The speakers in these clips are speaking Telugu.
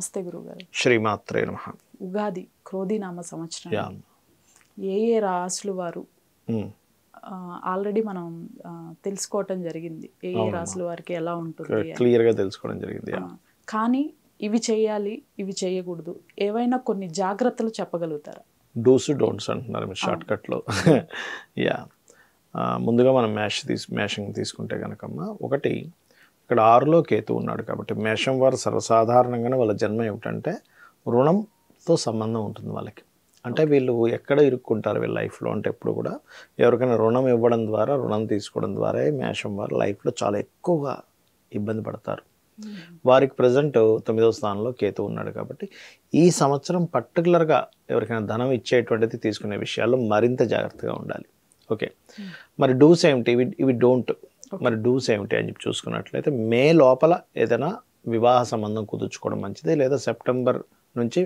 నమస్తే గురుగారు. శ్రీమాత్రే నమః. ఉగాది క్రోధినామ సంవత్సరం. యా. ఏ రాశులు వారు ఆల్రెడీ మనం తెలుసుకోవటం జరిగింది. ఏ రాశుల వారికి ఎలా ఉంటుంది క్లియర్గా తెలుసుకోవడం జరిగింది. కానీ ఇవి చేయాలి, ఇవి చేయకూడదు, ఏవైనా కొన్ని జాగ్రత్తలు చెప్పగలుగుతారా? డూస్ డోంట్స్ అంటున్నారు మీరు షార్ట్ కట్లో. యా, ముందుగా మనం మేషం తీసుకుంటే కనుకమ్మ, ఒకటి ఇక్కడ 6లో కేతు ఉన్నాడు కాబట్టి మేషం వారు సర్వసాధారణంగానే వాళ్ళ జన్మ ఏమిటంటే రుణంతో సంబంధం ఉంటుంది వాళ్ళకి. అంటే వీళ్ళు ఎక్కడ ఇరుక్కుంటారు వీళ్ళ లైఫ్లో అంటే ఎప్పుడు కూడా ఎవరికైనా రుణం ఇవ్వడం ద్వారా, రుణం తీసుకోవడం ద్వారా మేషం వారు లైఫ్లో చాలా ఎక్కువగా ఇబ్బంది పడతారు. వారికి ప్రజెంట్ 9వ స్థానంలో కేతు ఉన్నాడు కాబట్టి ఈ సంవత్సరం పర్టికులర్గా ఎవరికైనా ధనం ఇచ్చేటువంటిది తీసుకునే విషయాల్లో మరింత జాగ్రత్తగా ఉండాలి. ఓకే, మరి డూస్ ఏమిటి? ఇవి డోంట్. మరి డూస్ ఏమిటి అని చెప్పి చూసుకున్నట్లయితే మే లోపల ఏదైనా వివాహ సంబంధం కుదుర్చుకోవడం మంచిది, లేదా సెప్టెంబర్ నుంచి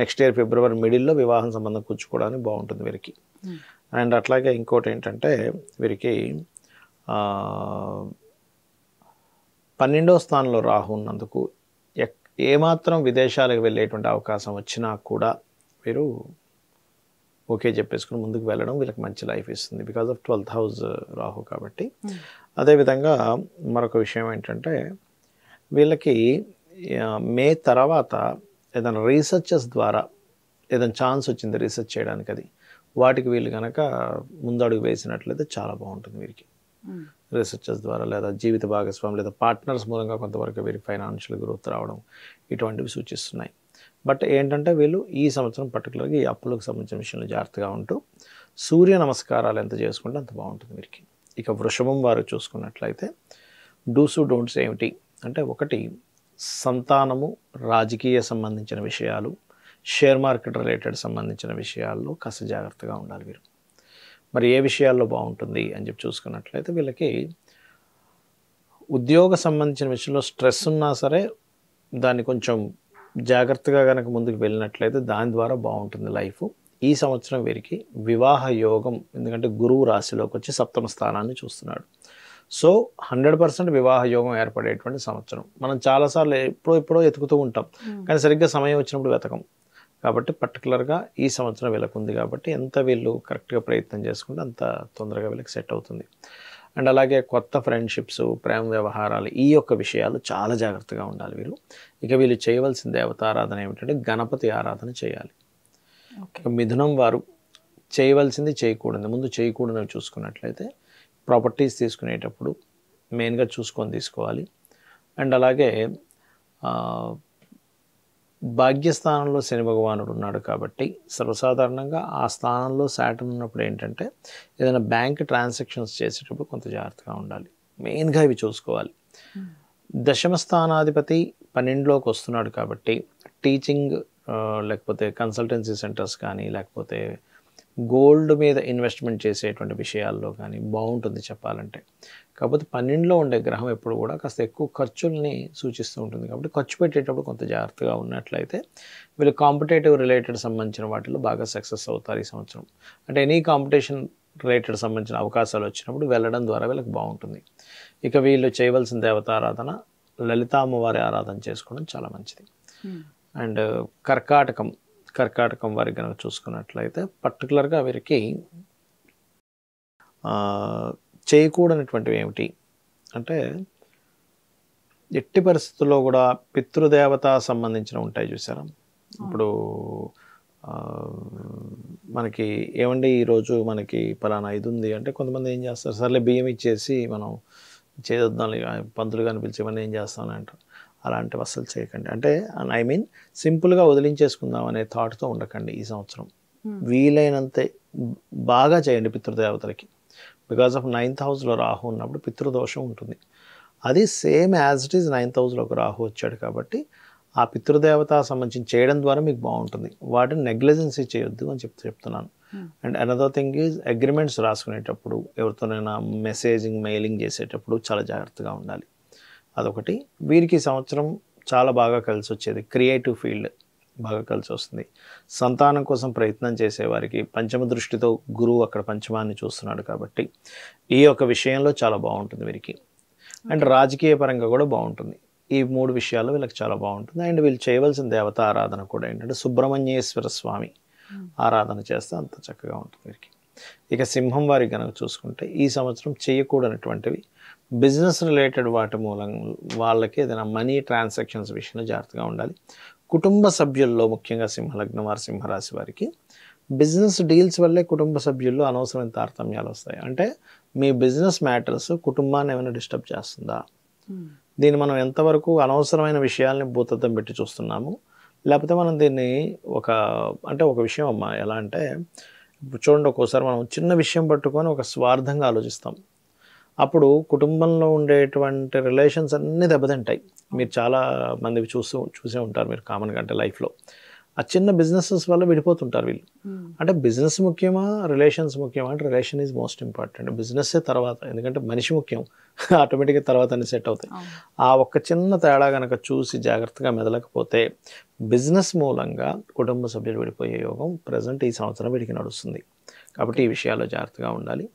నెక్స్ట్ ఇయర్ ఫిబ్రవరి మిడిల్లో వివాహం సంబంధం కుదుర్చుకోవడానికి బాగుంటుంది వీరికి. అండ్ అట్లాగే ఇంకోటి ఏంటంటే వీరికి 12వ స్థానంలో రాహు ఉన్నందుకు ఏమాత్రం విదేశాలకు వెళ్ళేటువంటి అవకాశం వచ్చినా కూడా వీరు ఓకే చెప్పేసుకుని ముందుకు వెళ్ళడం వీళ్ళకి మంచి లైఫ్ ఇస్తుంది, because of 12th house Rahu కాబట్టి. అదేవిధంగా మరొక విషయం ఏంటంటే వీళ్ళకి మే తర్వాత ఏదైనా రీసెర్చెస్ ద్వారా ఏదైనా ఛాన్స్ వచ్చింది రీసెర్చ్ చేయడానికి, అది వాటికి వీళ్ళు కనుక ముందడుగు వేసినట్లయితే చాలా బాగుంటుంది వీరికి. రీసెర్చెస్ ద్వారా లేదా జీవిత భాగస్వామి లేదా పార్ట్నర్స్ మూలంగా కొంతవరకు వీరికి ఫైనాన్షియల్ గ్రోత్ రావడం ఇటువంటివి సూచిస్తున్నాయి. బట్ ఏంటంటే వీళ్ళు ఈ సంవత్సరం పర్టికులర్గా ఈ అప్పులకు సంబంధించిన విషయంలో జాగ్రత్తగా ఉంటూ సూర్య నమస్కారాలు ఎంత చేసుకుంటే అంత బాగుంటుంది వీరికి. ఇక వృషభం వారు చూసుకున్నట్లయితే డూస్ డోంట్స్ ఏమిటి అంటే, ఒకటి సంతానము, రాజకీయ సంబంధించిన విషయాలు, షేర్ మార్కెట్ రిలేటెడ్ సంబంధించిన విషయాల్లో కాస్త జాగ్రత్తగా ఉండాలి వీరు. మరి ఏ విషయాల్లో బాగుంటుంది అని చెప్పి చూసుకున్నట్లయితే వీళ్ళకి ఉద్యోగ సంబంధించిన విషయంలో స్ట్రెస్ ఉన్నా సరే దాన్ని కొంచెం జాగ్రత్తగా కనుక ముందుకు వెళ్ళినట్లయితే దాని ద్వారా బాగుంటుంది లైఫ్. ఈ సంవత్సరం వీరికి వివాహ యోగం, ఎందుకంటే గురువు రాశిలోకి వచ్చి 7వ స్థానాన్ని చూస్తున్నాడు. సో 100% వివాహ యోగం ఏర్పడేటువంటి సంవత్సరం. మనం చాలాసార్లు ఎప్పుడో ఎతుకుతూ ఉంటాం, కానీ సరిగ్గా సమయం వచ్చినప్పుడు వెతకం. కాబట్టి పర్టికులర్గా ఈ సంవత్సరం వీళ్ళకు ఉంది కాబట్టి ఎంత వీళ్ళు కరెక్ట్గా ప్రయత్నం చేసుకుంటే అంత తొందరగా వీళ్ళకి సెట్ అవుతుంది. అండ్ అలాగే కొత్త ఫ్రెండ్షిప్స్, ప్రేమ వ్యవహారాలు, ఈ యొక్క విషయాలు చాలా జాగ్రత్తగా ఉండాలి వీరు. ఇక వీళ్ళు చేయవలసిన దేవతారాధన ఏమిటంటే గణపతి ఆరాధన చేయాలి. మిథునం వారు చేయవలసింది చేయకూడదు, ముందు చేయకూడదని చూసుకున్నట్లయితే ప్రాపర్టీస్ తీసుకునేటప్పుడు మెయిన్గా చూసుకొని తీసుకోవాలి. అండ్ అలాగే భాగ్యస్థానంలో శని భగవానుడు ఉన్నాడు కాబట్టి సర్వసాధారణంగా ఆ స్థానంలో శాటర్న్ ఉన్నప్పుడు ఏంటంటే ఏదైనా బ్యాంక్ ట్రాన్సాక్షన్స్ చేసేటప్పుడు కొంత జాగ్రత్తగా ఉండాలి, మెయిన్గా ఇవి చూసుకోవాలి. దశమ స్థానాధిపతి 12లోకి వస్తున్నాడు కాబట్టి టీచింగ్ లేకపోతే కన్సల్టెన్సీ సెంటర్స్ కానీ లేకపోతే గోల్డ్ మీద ఇన్వెస్ట్మెంట్ చేసేటువంటి విషయాల్లో కానీ బాగుంటుంది చెప్పాలంటే. కాకపోతే 12లో ఉండే గ్రహం ఎప్పుడు కూడా కాస్త ఎక్కువ ఖర్చుల్ని సూచిస్తూ ఉంటుంది కాబట్టి ఖర్చు పెట్టేటప్పుడు కొంత జాగ్రత్తగా ఉన్నట్లయితే వీళ్ళు కాంపిటేటివ్ రిలేటెడ్ సంబంధించిన వాటిలో బాగా సక్సెస్ అవుతారు ఈ సంవత్సరం. అంటే ఎనీ కాంపిటీషన్ రిలేటెడ్ సంబంధించిన అవకాశాలు వచ్చినప్పుడు వెళ్ళడం ద్వారా వీళ్ళకి బాగుంటుంది. ఇక వీళ్ళు చేయవలసిన దేవతారాధన లలితా అమ్మవారి ఆరాధన చేసుకోవడం చాలా మంచిది. అండ్ కర్కాటకం వారికి కనుక చూసుకున్నట్లయితే పర్టికులర్గా వీరికి చేయకూడనటువంటివి ఏమిటి అంటే, ఎట్టి పరిస్థితుల్లో కూడా పితృదేవత సంబంధించిన ఉంటాయి చూసారా. ఇప్పుడు మనకి ఏమండి ఈరోజు మనకి పలానా ఇది ఉంది అంటే కొంతమంది ఏం చేస్తారు, సర్లే బియ్యం ఇచ్చేసి మనం చేయొద్దాం పంతులు కానీ పిలిచి ఇవన్నీ ఏం చేస్తామని అంటారు. అలాంటివి అస్సలు చేయకండి. అంటే ఐ మీన్ సింపుల్గా వదిలించేసుకుందాం అనే థాట్తో ఉండకండి ఈ సంవత్సరం. వీలైనంత బాగా చేయండి పితృదేవతలకి. బికాస్ ఆఫ్ 9th హౌస్లో రాహు ఉన్నప్పుడు పితృదోషం ఉంటుంది. అది same as it is 9th హౌస్లోకి రాహు వచ్చాడు కాబట్టి ఆ పితృదేవత సంబంధించి చేయడం ద్వారా మీకు బాగుంటుంది. వాటిని నెగ్లిజెన్సీ చేయొద్దు అని చెప్తున్నాను. And another thing is agreements రాసుకునేటప్పుడు, ఎవరితోనైనా మెయిలింగ్ చేసేటప్పుడు చాలా జాగ్రత్తగా ఉండాలి. అదొకటి. వీరికి సంవత్సరం చాలా బాగా కలిసి వచ్చేది క్రియేటివ్ ఫీల్డ్ బాగా కలిసి వస్తుంది. సంతానం కోసం ప్రయత్నం చేసేవారికి పంచమ దృష్టితో గురువు అక్కడ పంచమాన్ని చూస్తున్నాడు కాబట్టి ఈ యొక్క విషయంలో చాలా బాగుంటుంది వీరికి. అండ్ రాజకీయ పరంగా కూడా బాగుంటుంది. ఈ 3 విషయాలు వీళ్ళకి చాలా బాగుంటుంది. అండ్ వీళ్ళు చేయవలసిన దేవత ఆరాధన కూడా ఏంటంటే సుబ్రహ్మణ్యేశ్వర స్వామి ఆరాధన చేస్తే అంత చక్కగా ఉంటుంది వీరికి. ఇక సింహం వారికి కనుక చూసుకుంటే ఈ సంవత్సరం చేయకూడనటువంటివి బిజినెస్ రిలేటెడ్ వాటి మూలంగా వాళ్ళకి ఏదైనా మనీ ట్రాన్సాక్షన్స్ విషయంలో జాగ్రత్తగా ఉండాలి. కుటుంబ సభ్యుల్లో ముఖ్యంగా సింహలగ్నం వారు సింహరాశి వారికి బిజినెస్ డీల్స్ వల్లే కుటుంబ సభ్యుల్లో అనవసరమైన తారతమ్యాలు వస్తాయి. అంటే మీ బిజినెస్ మ్యాటర్స్ కుటుంబాన్ని ఏమైనా డిస్టర్బ్ చేస్తుందా, దీన్ని మనం ఎంతవరకు అనవసరమైన విషయాల్ని భూతద్దం పెట్టి చూస్తున్నాము, లేకపోతే మనం దీన్ని ఒక విషయం అమ్మా ఎలా అంటే ఇప్పుడు చూడండి, ఒక్కోసారి మనం చిన్న విషయం పట్టుకొని ఒక స్వార్థంగా ఆలోచిస్తాం. అప్పుడు కుటుంబంలో ఉండేటువంటి రిలేషన్స్ అన్నీ దెబ్బతింటాయి. మీరు చాలా మంది చూసే ఉంటారు మీరు కామన్గా. అంటే లైఫ్లో ఆ చిన్న బిజినెసెస్ వల్ల విడిపోతుంటారు వీళ్ళు. అంటే బిజినెస్ ముఖ్యమా రిలేషన్స్ ముఖ్యమా అంటే రిలేషన్ ఈజ్ మోస్ట్ ఇంపార్టెంట్. బిజినెస్సే తర్వాత, ఎందుకంటే మనిషి ముఖ్యం, ఆటోమేటిక్గా తర్వాత అన్ని సెట్ అవుతాయి. ఆ ఒక్క చిన్న తేడా కనుక చూసి జాగ్రత్తగా మెదలకపోతే బిజినెస్ మూలంగా కుటుంబ సభ్యులు విడిపోయే యోగం ప్రజెంట్ ఈ సంవత్సరం వీడికి నడుస్తుంది. కాబట్టి ఈ విషయాల్లో జాగ్రత్తగా ఉండాలి.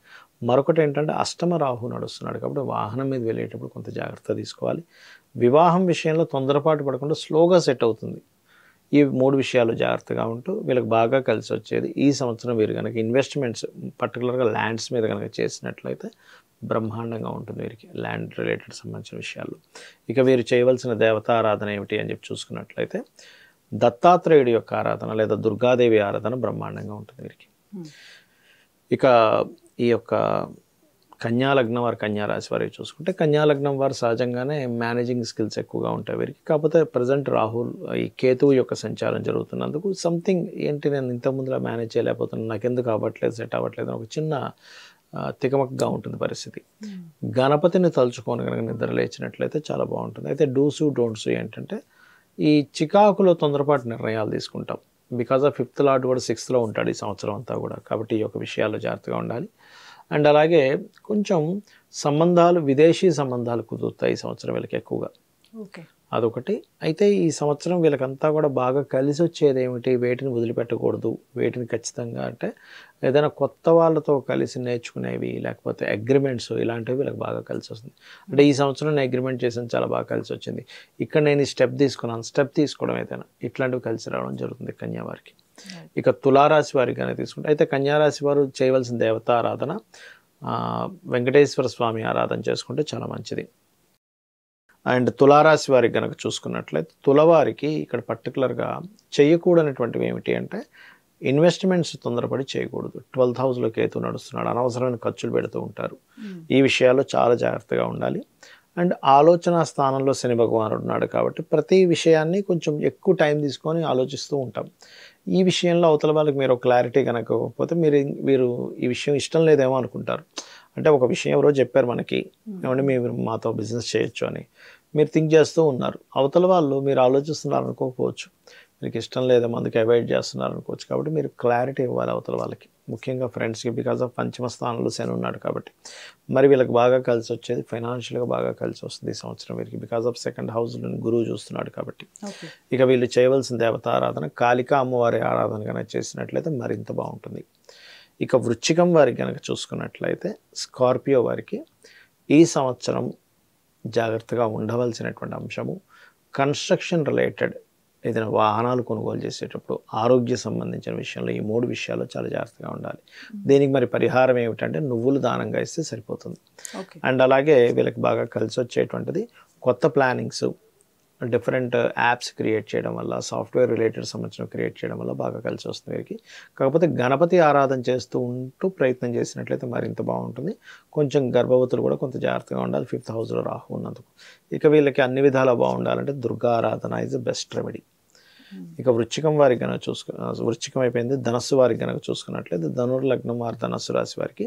మరొకటి ఏంటంటే అష్టమ రాహు నడుస్తున్నాడు కాబట్టి వాహనం మీద వెళ్ళేటప్పుడు కొంత జాగ్రత్త తీసుకోవాలి. వివాహం విషయంలో తొందరపాటు పడకుండా స్లోగా సెట్ అవుతుంది. ఈ 3 విషయాలు జాగ్రత్తగా ఉంటూ వీళ్ళకి బాగా కలిసి వచ్చేది ఈ సంవత్సరం. వీరు కనుక ఇన్వెస్ట్మెంట్స్ పర్టికులర్గా ల్యాండ్స్ మీద కనుక చేసినట్లయితే బ్రహ్మాండంగా ఉంటుంది వీరికి ల్యాండ్ రిలేటెడ్ సంబంధించిన విషయాల్లో. ఇక వీరు చేయవలసిన దేవతారాధన ఏమిటి అని చెప్పి చూసుకున్నట్లయితే దత్తాత్రేయుడి యొక్క ఆరాధన లేదా దుర్గాదేవి ఆరాధన బ్రహ్మాండంగా ఉంటుంది వీరికి. ఇక ఈ యొక్క కన్యాలగ్నం వారు కన్యారాశి వారికి చూసుకుంటే కన్యాలగ్నం వారు సహజంగానే మేనేజింగ్ స్కిల్స్ ఎక్కువగా ఉంటాయి వీరికి. కాకపోతే ప్రజెంట్ రాహుల్ ఈ కేతువు యొక్క సంచారం జరుగుతున్నందుకు సంథింగ్ ఏంటి నేను ఇంతకుముందులా మేనేజ్ చేయలేకపోతున్నాను, నాకెందుకు అవ్వట్లేదు, సెట్ అవ్వట్లేదు అని ఒక చిన్న తికమకగా ఉంటుంది పరిస్థితి. గణపతిని తలుచుకొని కనుక నిద్ర లేచినట్లయితే చాలా బాగుంటుంది. అయితే డూసు డోంట్స్ ఏంటంటే ఈ చికాకులో తొందరపాటు నిర్ణయాలు తీసుకుంటాం. బికాజ్ ఆఫ్ 5th లార్డ్ కూడా 6th ఉంటాడు ఈ సంవత్సరం అంతా కూడా. కాబట్టి ఈ యొక్క విషయాల్లో జాగ్రత్తగా ఉండాలి. అండ్ అలాగే కొంచెం విదేశీ సంబంధాలు కుదురుతాయి ఈ సంవత్సరం వీళ్ళకి ఎక్కువగా. అదొకటి. అయితే ఈ సంవత్సరం వీళ్ళకంతా కూడా బాగా కలిసి వచ్చేది ఏమిటి, వేటిని వదిలిపెట్టకూడదు, వేటిని ఖచ్చితంగా అంటే ఏదైనా కొత్త వాళ్ళతో కలిసి నేర్చుకునేవి లేకపోతే అగ్రిమెంట్స్ ఇలాంటివి వీళ్ళకి బాగా కలిసి వస్తుంది. అంటే ఈ సంవత్సరం నేను అగ్రిమెంట్ చేసాను చాలా బాగా కలిసి వచ్చింది, ఇక్కడ నేను ఈ స్టెప్ తీసుకోవడం ఏదైనా ఇట్లాంటివి కలిసి రావడం జరుగుతుంది కన్యా వారికి. ఇక తులారాశి వారికి కనుక తీసుకుంటే అయితే కన్యారాశి వారు చేయవలసిన దేవతా ఆరాధన వెంకటేశ్వర స్వామి ఆరాధన చేసుకుంటే చాలా మంచిది. అండ్ తులారాశి వారికి కనుక చూసుకున్నట్లయితే తులవారికి ఇక్కడ పర్టికులర్గా చేయకూడనటువంటివి ఏమిటి అంటే ఇన్వెస్ట్మెంట్స్ తొందరపడి చేయకూడదు. 12th హౌస్లో కేతు నడుస్తున్నాడు, అనవసరమైన ఖర్చులు పెడుతూ ఉంటారు. ఈ విషయాల్లో చాలా జాగ్రత్తగా ఉండాలి. అండ్ ఆలోచన స్థానంలో శని భగవానుడు ఉన్నాడు కాబట్టి ప్రతి విషయాన్ని కొంచెం ఎక్కువ టైం తీసుకొని ఆలోచిస్తూ ఉంటాం. ఈ విషయంలో అవతల వాళ్ళకి మీరు క్లారిటీ కనుకపోతే వీరు ఈ విషయం ఇష్టం లేదేమో అనుకుంటారు. అంటే ఒక విషయం ఎవరో చెప్పారు మనకి, ఏమంటే మీరు మాతో బిజినెస్ చేయొచ్చు అని మీరు థింక్ చేస్తూ ఉన్నారు. అవతల వాళ్ళు మీరు ఆలోచిస్తున్నారు అనుకోకపోవచ్చు, మీకు ఇష్టం లేదేమో అందుకే అవాయిడ్ చేస్తున్నారు అనుకోవచ్చు. కాబట్టి మీరు క్లారిటీ ఇవ్వాలి అవతల వాళ్ళకి, ముఖ్యంగా ఫ్రెండ్స్కి. బికాజ్ ఆఫ్ పంచమ స్థానంలో శని ఉన్నాడు కాబట్టి మరి వీళ్ళకి బాగా కలిసి వచ్చేది ఫైనాన్షియల్గా బాగా కలిసి వస్తుంది ఈ సంవత్సరం వీరికి. బికాజ్ ఆఫ్ 2nd హౌస్లో గురువు చూస్తున్నాడు కాబట్టి. ఇక వీళ్ళు చేయవలసిన దేవత ఆరాధన కాళికా అమ్మవారి ఆరాధన కనుక చేసినట్లయితే మరింత బాగుంటుంది. ఇక వృశ్చికం వారికి కనుక చూసుకున్నట్లయితే స్కార్పియో వారికి ఈ సంవత్సరం జాగ్రత్తగా ఉండవలసినటువంటి అంశము కన్స్ట్రక్షన్ రిలేటెడ్ ఏదైనా వాహనాలు కొనుగోలు చేసేటప్పుడు ఆరోగ్య సంబంధించిన విషయంలో ఈ 3 విషయాల్లో చాలా జాగ్రత్తగా ఉండాలి. దీనికి మరి పరిహారం ఏమిటంటే నువ్వులు దానంగా ఇస్తే సరిపోతుంది. అండ్ అలాగే వీళ్ళకి బాగా కలిసి వచ్చేటువంటిది కొత్త ప్లానింగ్స్, డిఫరెంట్ యాప్స్ క్రియేట్ చేయడం వల్ల, సాఫ్ట్వేర్ రిలేటెడ్ సంబంధించిన క్రియేట్ చేయడం వల్ల బాగా కలిసి వస్తుంది వీరికి. కాకపోతే గణపతి ఆరాధన చేస్తూ ఉంటూ ప్రయత్నం చేసినట్లయితే మరింత బాగుంటుంది. కొంచెం గర్భవతులు కూడా కొంత జాగ్రత్తగా ఉండాలి 5th హౌస్లో రాహు ఉన్నందుకు. ఇక వీళ్ళకి అన్ని విధాలా బాగుండాలంటే దుర్గా ఆరాధన ఈజ్ ద బెస్ట్ రెమెడీ. ఇక వృశ్చికం వారికి కనుక వృశ్చికం అయిపోయింది. ధనస్సు వారికి కనుక చూసుకున్నట్లయితే ధనుర్లగ్నం వారి ధనస్సు రాశి వారికి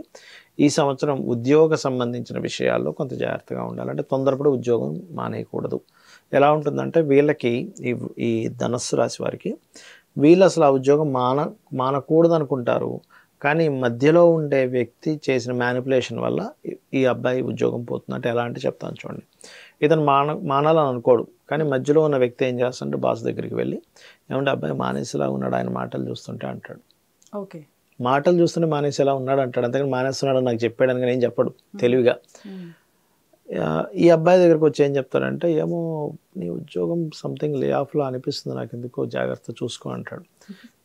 ఈ సంవత్సరం ఉద్యోగ సంబంధించిన విషయాల్లో కొంత జాగ్రత్తగా ఉండాలంటే తొందరపడి ఉద్యోగం మానేయకూడదు. ఎలా ఉంటుందంటే వీళ్ళకి ఈ ధనస్సు రాశి వారికి వీళ్ళు అసలు ఆ ఉద్యోగం మానకూడదు అనుకుంటారు, కానీ మధ్యలో ఉండే వ్యక్తి చేసిన మ్యానిపులేషన్ వల్ల ఈ అబ్బాయి ఉద్యోగం పోతుంది. అంటే ఎలా అంటే చెప్తాను చూడండి. ఇతను మానాలని అనుకోడు, కానీ మధ్యలో ఉన్న వ్యక్తి ఏం చేస్తుంటే బాస్ దగ్గరికి వెళ్ళి ఏమంటే అబ్బాయి మానేసేలా ఉన్నాడు ఆయన మాటలు చూస్తుంటే అంటాడు. మాటలు చూస్తుంటే మానేసేలా ఉన్నాడు అంటాడు, అంతేకాని మానేస్తున్నాడు నాకు చెప్పాడు అని ఏం చెప్పడు తెలివిగా. ఈ అబ్బాయి దగ్గరికి వచ్చి ఏం చెప్తారంటే, ఏమో నీ ఉద్యోగం సంథింగ్ లే ఆఫ్లో అనిపిస్తుంది, నాకు ఎందుకో జాగ్రత్త చూసుకో అంటాడు.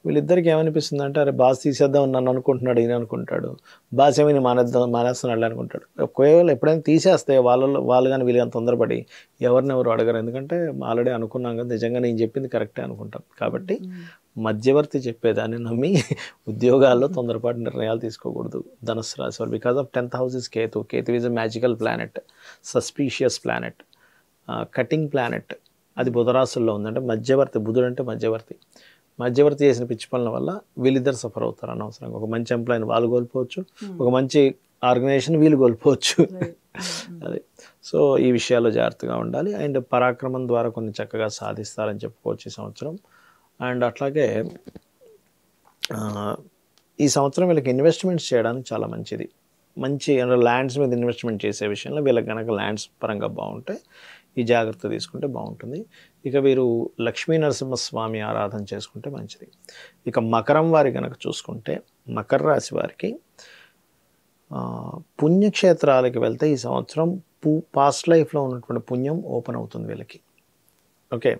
వీళ్ళిద్దరికి ఏమనిపిస్తుంది అంటే, అరే బాస్ తీసేద్దాం నన్ను అనుకుంటున్నాడు, ఈయన అనుకుంటాడు, బాస్ ఏమైనా మానేస్తున్నాడు అనుకుంటాడు. ఒకవేళ ఎప్పుడైనా తీసేస్తే వాళ్ళు కానీ వీళ్ళు కానీ తొందరపడి ఎవరినెవరు అడగరు, ఎందుకంటే ఆల్రెడీ అనుకున్నాం కదా, నిజంగా నేను చెప్పింది కరెక్టే అనుకుంటాం. కాబట్టి మధ్యవర్తి చెప్పేదాన్ని నమ్మి ఉద్యోగాల్లో తొందరపాటు నిర్ణయాలు తీసుకోకూడదు. ధనుస్సు రాశి వారు, because of 10th house is Ketu. Ketu is a magical planet, suspicious planet, cutting planet. అది బుధరాశుల్లో ఉందంటే మధ్యవర్తి, బుధుడు అంటే మధ్యవర్తి చేసిన పిచ్చి పనుల వల్ల వీళ్ళిద్దరు సఫర్ అవుతారు అనవసరంగా. ఒక మంచి ఎంప్లాయీని వాళ్ళు కోల్పోవచ్చు, ఒక మంచి ఆర్గనైజేషన్ వీళ్ళు కోల్పోవచ్చు. అదే, సో ఈ విషయాల్లో జాగ్రత్తగా ఉండాలి. అండ్ పరాక్రమం ద్వారా కొన్ని చక్కగా సాధిస్తారని చెప్పుకోవచ్చు ఈ సంవత్సరం. అండ్ అట్లాగే ఈ సంవత్సరం వీళ్ళకి ఇన్వెస్ట్మెంట్స్ చేయడానికి చాలా మంచిది. మంచి ల్యాండ్స్ మీద ఇన్వెస్ట్మెంట్ చేసే విషయంలో వీళ్ళకి కనుక ల్యాండ్స్ పరంగా బాగుంటే ఈ జాగ్రత్త తీసుకుంటే బాగుంటుంది. ఇక వీరు లక్ష్మీ నరసింహస్వామి ఆరాధన చేసుకుంటే మంచిది. ఇక మకరం వారి కనుక చూసుకుంటే, మకర రాశి వారికి పుణ్యక్షేత్రాలకి వెళ్తే ఈ సంవత్సరం పాస్ట్ లైఫ్లో ఉన్నటువంటి పుణ్యం ఓపెన్ అవుతుంది వీళ్ళకి. ఓకే,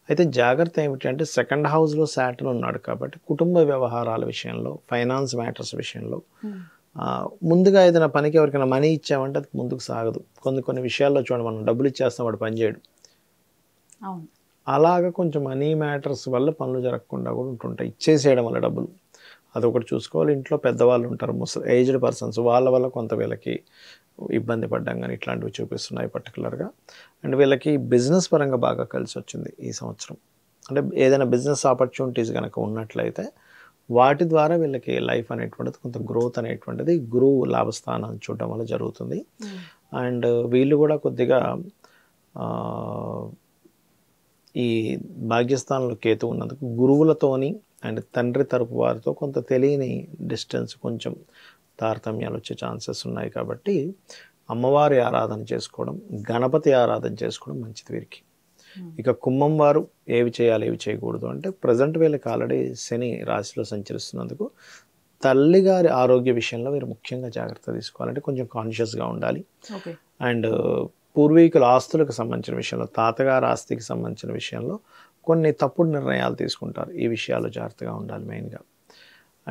అయితే జాగ్రత్త ఏమిటి అంటే, 2nd హౌస్లో సాటర్న్ ఉన్నాడు కాబట్టి కుటుంబ వ్యవహారాల విషయంలో, ఫైనాన్స్ మ్యాటర్స్ విషయంలో ముందుగా ఏదైనా పనికి ఎవరికైనా మనీ ఇచ్చామంటే అది ముందుకు సాగదు. కొన్ని విషయాల్లో చూడండి, మనం డబ్బులు ఇచ్చేస్తాం, వాడు పని చేయడు. అలాగా కొంచెం మనీ మ్యాటర్స్ వల్ల పనులు జరగకుండా కూడా ఉంటుంటాయి, ఇచ్చేసేయడం వల్ల డబ్బులు. అదొకటి చూసుకోవాలి. ఇంట్లో పెద్దవాళ్ళు ఉంటారు, ఏజ్డ్ పర్సన్స్, వాళ్ళ వల్ల కొంత వీళ్ళకి ఇబ్బంది పడ్డం కానీ ఇట్లాంటివి చూపిస్తున్నాయి పర్టికులర్గా. అండ్ వీళ్ళకి బిజినెస్ పరంగా బాగా కలిసి వచ్చింది ఈ సంవత్సరం. అంటే ఏదైనా బిజినెస్ ఆపర్చునిటీస్ కనుక ఉన్నట్లయితే వాటి ద్వారా వీళ్ళకి లైఫ్ అనేటువంటిది కొంత గ్రోత్ అనేటువంటిది గురువు లాభస్థానాన్ని చూడడం వల్ల జరుగుతుంది. అండ్ వీళ్ళు కూడా కొద్దిగా ఈ భాగ్యస్థానంలో కేతు ఉన్నందుకు గురువులతోని అండ్ తండ్రి తరపు వారితో కొంత తెలియని డిస్టెన్స్, కొంచెం తారతమ్యాలు వచ్చే ఛాన్సెస్ ఉన్నాయి. కాబట్టి అమ్మవారి ఆరాధన చేసుకోవడం, గణపతి ఆరాధన చేసుకోవడం మంచిది వీరికి. ఇక కుంభం వారు ఏవి చేయాలి ఏవి చేయకూడదు అంటే, ప్రజెంట్ వీళ్ళకి ఆల్రెడీ శని రాశిలో సంచరిస్తున్నందుకు తల్లిగారి ఆరోగ్య విషయంలో వీరు ముఖ్యంగా జాగ్రత్త తీసుకోవాలంటే కొంచెం కాన్షియస్గా ఉండాలి. అండ్ పూర్వీకుల ఆస్తులకు సంబంధించిన విషయంలో, తాతగారి ఆస్తికి సంబంధించిన విషయంలో కొన్ని తప్పుడు నిర్ణయాలు తీసుకుంటారు. ఈ విషయాలు జాగ్రత్తగా ఉండాలి మెయిన్గా.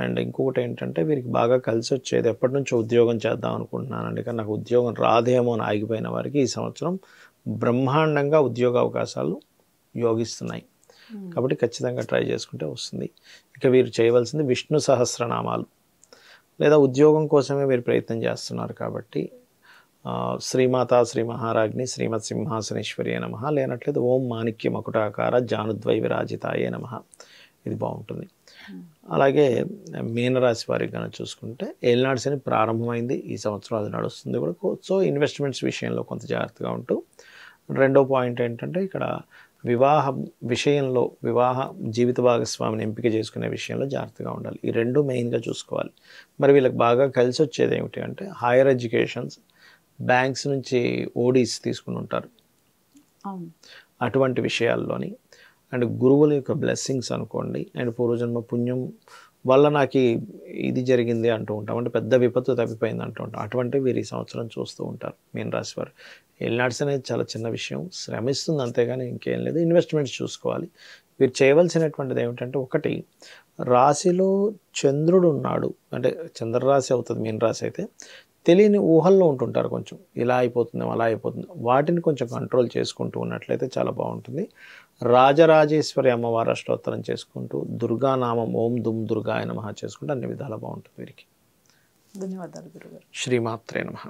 అండ్ ఇంకొకటి ఏంటంటే, వీరికి బాగా కలిసి వచ్చేది, ఎప్పటి నుంచో ఉద్యోగం చేద్దాం అనుకుంటున్నానండి కానీ నాకు ఉద్యోగం రాదేమో అని ఆగిపోయిన వారికి ఈ సంవత్సరం బ్రహ్మాండంగా ఉద్యోగ అవకాశాలు యోగిస్తున్నాయి. కాబట్టి ఖచ్చితంగా ట్రై చేసుకుంటే వస్తుంది. ఇక వీరు చేయవలసింది విష్ణు సహస్రనామాలు, లేదా ఉద్యోగం కోసమే వీరు ప్రయత్నం చేస్తున్నారు కాబట్టి శ్రీమాత శ్రీ మహారాజ్ని శ్రీమత్ సింహాసనేశ్వరియే నమః, లేనట్లేదు ఓం మాణిక్య మకుటాకార జానుద్వై విరాజితాయే నమః, ఇది బాగుంటుంది. అలాగే మీనరాశి వారికి కనుక చూసుకుంటే ఏలినాడు శని ప్రారంభమైంది, ఈ సంవత్సరం అది నడుస్తుంది కూడా. సో ఇన్వెస్ట్మెంట్స్ విషయంలో కొంత జాగ్రత్తగా ఉంటూ, రెండో పాయింట్ ఏంటంటే ఇక్కడ వివాహం విషయంలో, వివాహ జీవిత భాగస్వామిని ఎంపిక చేసుకునే విషయంలో జాగ్రత్తగా ఉండాలి. ఈ రెండు మెయిన్గా చూసుకోవాలి. మరి వీళ్ళకి బాగా కలిసి వచ్చేది ఏమిటి అంటే, హైయర్ ఎడ్యుకేషన్స్, బ్యాంక్స్ నుంచి ఓడీస్ తీసుకుని ఉంటారు, అటువంటి విషయాల్లోని. అండ్ గురువుల యొక్క బ్లెస్సింగ్స్ అనుకోండి, అండ్ పూర్వజన్మ పుణ్యం వల్ల నాకు ఇది జరిగింది అంటూ ఉంటాం, అంటే పెద్ద విపత్తు తప్పిపోయింది అంటూ ఉంటాం. అటువంటి వీరు ఈ సంవత్సరం చూస్తూ ఉంటారు మీన రాశి వారు. ఏలినాడ్స్ అనేది చాలా చిన్న విషయం, శ్రమిస్తుంది అంతేగాని ఇంకేం లేదు. ఇన్వెస్ట్మెంట్స్ చూసుకోవాలి. వీరు చేయవలసినటువంటిది ఏమిటంటే, ఒకటి రాశిలో చంద్రుడు ఉన్నాడు అంటే చంద్రరాశి అవుతుంది మీన రాశి అయితే, తెలియని ఊహల్లో ఉంటుంటారు, కొంచెం ఇలా అయిపోతుంది అలా అయిపోతుంది, వాటిని కొంచెం కంట్రోల్ చేసుకుంటూ ఉన్నట్లయితే చాలా బాగుంటుంది. రాజరాజేశ్వరి అమ్మవారి అష్టోత్తరం చేసుకుంటూ, దుర్గానామం ఓం దుమ్ దుర్గాయ నమః చేసుకుంటూ అన్ని విధాలా బాగుంటుంది వీరికి. ధన్యవాదాలు గురుగారు. శ్రీమాత్రే నమః.